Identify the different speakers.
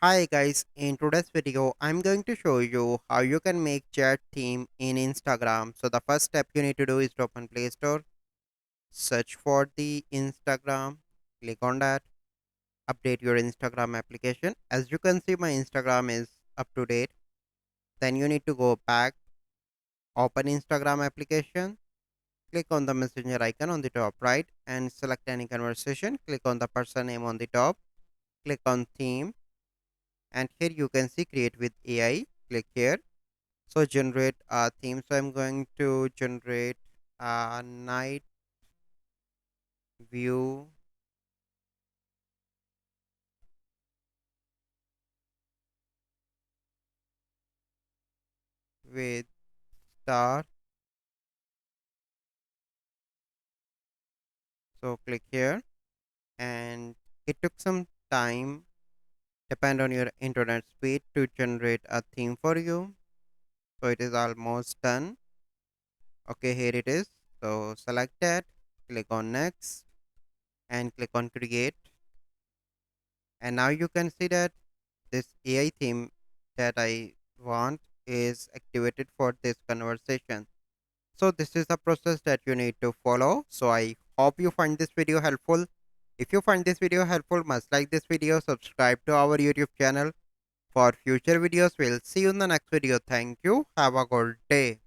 Speaker 1: Hi guys, in today's video, I'm going to show you how you can make chat theme in Instagram. So the first step you need to do is to open Play Store, search for the Instagram, click on that, update your Instagram application. As you can see, my Instagram is up to date. Then you need to go back, open Instagram application, click on the messenger icon on the top right and select any conversation. Click on the person name on the top, click on theme, and here you can see create with AI. Click here. So generate a theme. So I'm going to generate a night view with star. So click here, and it took some time, depend on your internet speed, to generate a theme for you. So it is almost done. Okay, here it is. So select that, click on next, and click on create. And now you can see that this AI theme that I want is activated for this conversation. So this is the process that you need to follow. So I hope you find this video helpful. If you find this video helpful, must like this video, subscribe to our YouTube channel for future videos. We'll see you in the next video. Thank you. Have a good day.